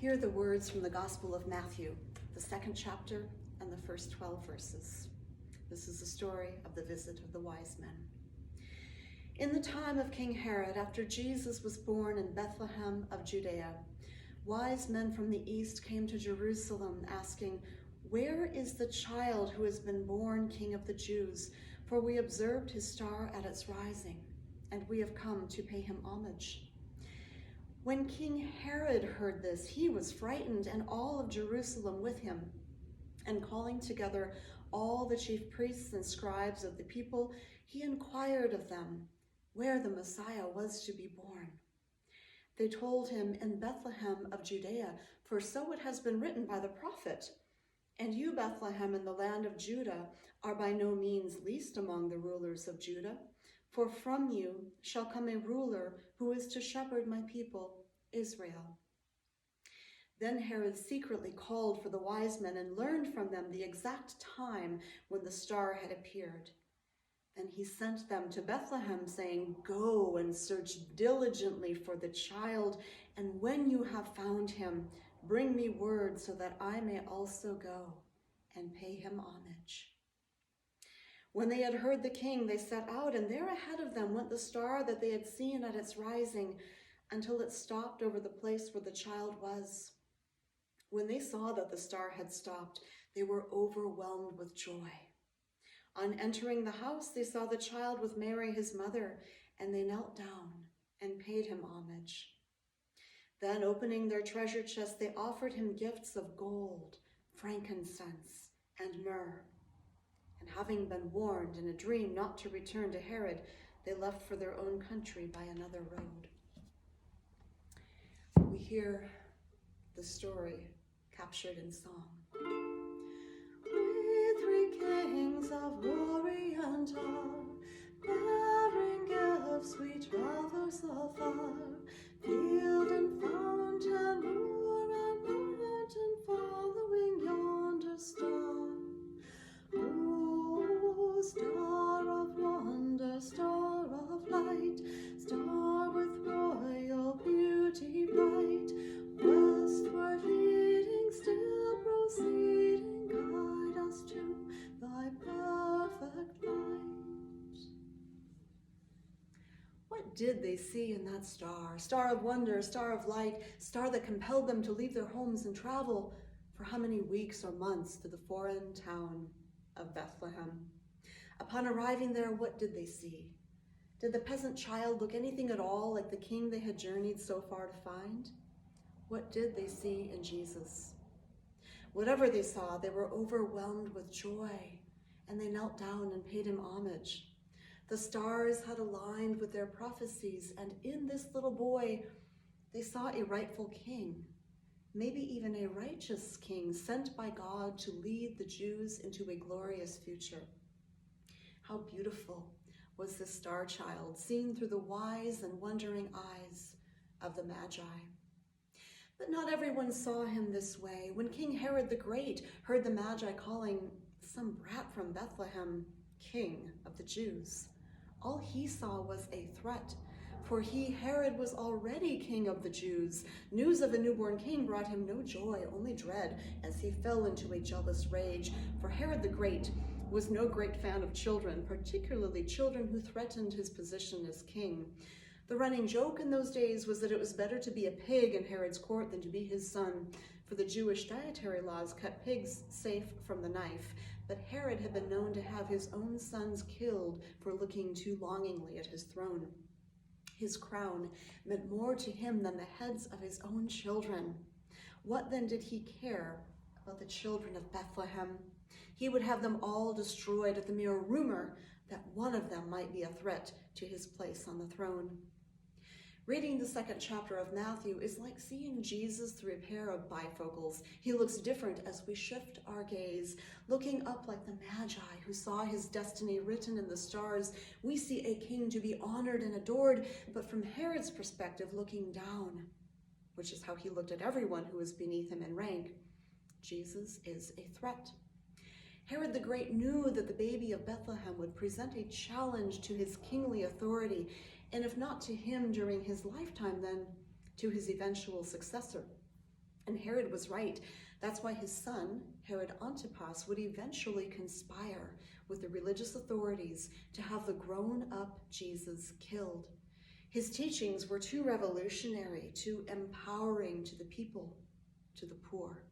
Hear the words from the Gospel of Matthew, the 2nd chapter and the first 12 verses. This is the story of the visit of the wise men. In the time of King Herod, after Jesus was born in Bethlehem of Judea, wise men from the east came to Jerusalem asking, "Where is the child who has been born King of the Jews? For we observed his star at its rising, and we have come to pay him homage." When King Herod heard this, he was frightened, and all of Jerusalem with him. And calling together all the chief priests and scribes of the people, he inquired of them where the Messiah was to be born. They told him, "In Bethlehem of Judea, for so it has been written by the prophet. And you, Bethlehem, in the land of Judah, are by no means least among the rulers of Judah. For from you shall come a ruler who is to shepherd my people, Israel." Then Herod secretly called for the wise men and learned from them the exact time when the star had appeared. Then he sent them to Bethlehem, saying, "Go and search diligently for the child, and when you have found him, bring me word so that I may also go and pay him homage." When they had heard the king, they set out, and there ahead of them went the star that they had seen at its rising, until it stopped over the place where the child was. When they saw that the star had stopped, they were overwhelmed with joy. On entering the house, they saw the child with Mary, his mother, and they knelt down and paid him homage. Then, opening their treasure chest, they offered him gifts of gold, frankincense, and myrrh. And having been warned in a dream not to return to Herod, they left for their own country by another road. We hear the story captured in song. We three kings of Orient are, bearing gifts we traverse afar, field and fountain, moor and mountain, following yonder star. Oh, star of wonder, star of light, star with royal beauty bright, westward leading, still proceeding, guide us to thy perfect light. What did they see in that star? Star of wonder, star of light, star that compelled them to leave their homes and travel for how many weeks or months to the foreign town of Bethlehem. Upon arriving there, what did they see? Did the peasant child look anything at all like the king they had journeyed so far to find? What did they see in Jesus? Whatever they saw, they were overwhelmed with joy, and they knelt down and paid him homage. The stars had aligned with their prophecies, and in this little boy, they saw a rightful king, maybe even a righteous king sent by God to lead the Jews into a glorious future. How beautiful was this star child, seen through the wise and wondering eyes of the Magi. But not everyone saw him this way. When King Herod the Great heard the Magi calling some brat from Bethlehem king of the Jews, all he saw was a threat. For he, Herod, was already king of the Jews. News of a newborn king brought him no joy, only dread, as he fell into a jealous rage. For Herod the Great was no great fan of children, particularly children who threatened his position as king. The running joke in those days was that it was better to be a pig in Herod's court than to be his son, for the Jewish dietary laws kept pigs safe from the knife. But Herod had been known to have his own sons killed for looking too longingly at his throne. His crown meant more to him than the heads of his own children. What then did he care about the children of Bethlehem? He would have them all destroyed at the mere rumor that one of them might be a threat to his place on the throne. Reading the 2nd chapter of Matthew is like seeing Jesus through a pair of bifocals. He looks different as we shift our gaze. Looking up like the Magi who saw his destiny written in the stars, we see a king to be honored and adored, but from Herod's perspective, looking down, which is how he looked at everyone who was beneath him in rank. Jesus is a threat. Herod the Great knew that the baby of Bethlehem would present a challenge to his kingly authority, and if not to him during his lifetime, then to his eventual successor. And Herod was right. That's why his son, Herod Antipas, would eventually conspire with the religious authorities to have the grown-up Jesus killed. His teachings were too revolutionary, too empowering to the people, to the poor.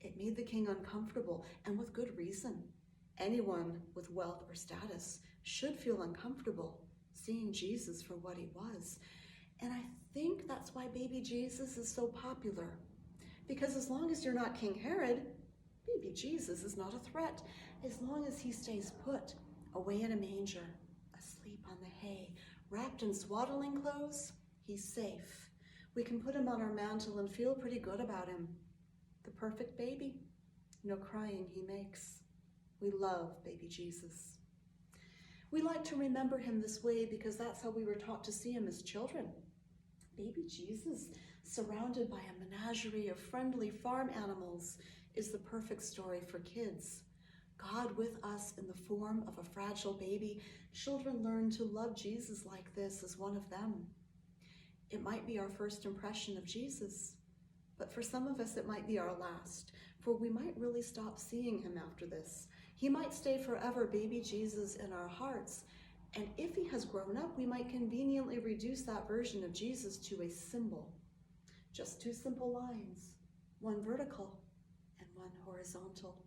It made the king uncomfortable, and with good reason. Anyone with wealth or status should feel uncomfortable seeing Jesus for what he was. And I think that's why baby Jesus is so popular. Because as long as you're not King Herod, baby Jesus is not a threat. As long as he stays put, away in a manger, asleep on the hay, wrapped in swaddling clothes, he's safe. We can put him on our mantle and feel pretty good about him. The perfect baby, no crying he makes. We love baby Jesus. We like to remember him this way because that's how we were taught to see him as children. Baby Jesus, surrounded by a menagerie of friendly farm animals, is the perfect story for kids. God with us in the form of a fragile baby, children learn to love Jesus like this as one of them. It might be our first impression of Jesus, but for some of us it might be our last, for we might really stop seeing him after this. He might stay forever baby Jesus in our hearts, and if he has grown up, we might conveniently reduce that version of Jesus to a symbol. Just two simple lines, one vertical and one horizontal.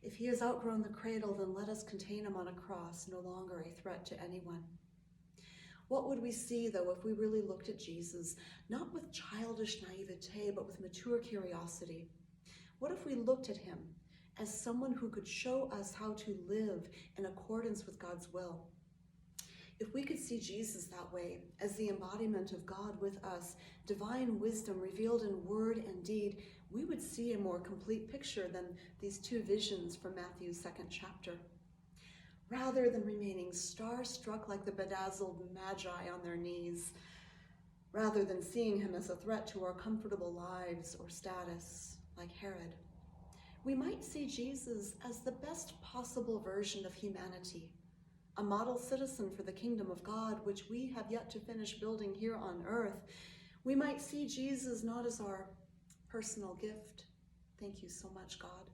If he has outgrown the cradle, then let us contain him on a cross, no longer a threat to anyone. What would we see, though, if we really looked at Jesus, not with childish naivete, but with mature curiosity? What if we looked at him as someone who could show us how to live in accordance with God's will? If we could see Jesus that way, as the embodiment of God with us, divine wisdom revealed in word and deed, we would see a more complete picture than these two visions from Matthew's 2nd chapter. Rather than remaining star-struck like the bedazzled magi on their knees, rather than seeing him as a threat to our comfortable lives or status, like Herod, we might see Jesus as the best possible version of humanity, a model citizen for the kingdom of God, which we have yet to finish building here on earth. We might see Jesus not as our personal gift, thank you so much, God,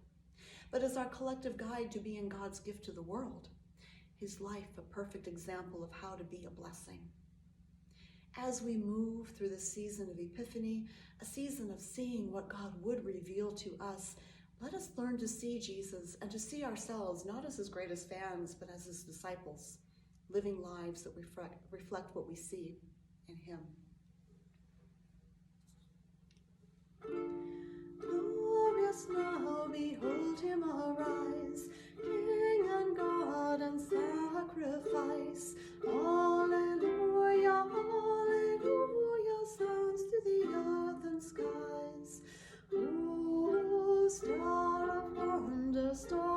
but as our collective guide to being God's gift to the world, his life a perfect example of how to be a blessing. As we move through the season of Epiphany, a season of seeing what God would reveal to us, let us learn to see Jesus and to see ourselves not as his greatest fans, but as his disciples, living lives that reflect what we see in him. Glorious now, behold him arise, King and God and sacrifice. Alleluia, alleluia, sounds through the earth and skies. Oh, star of wonder, star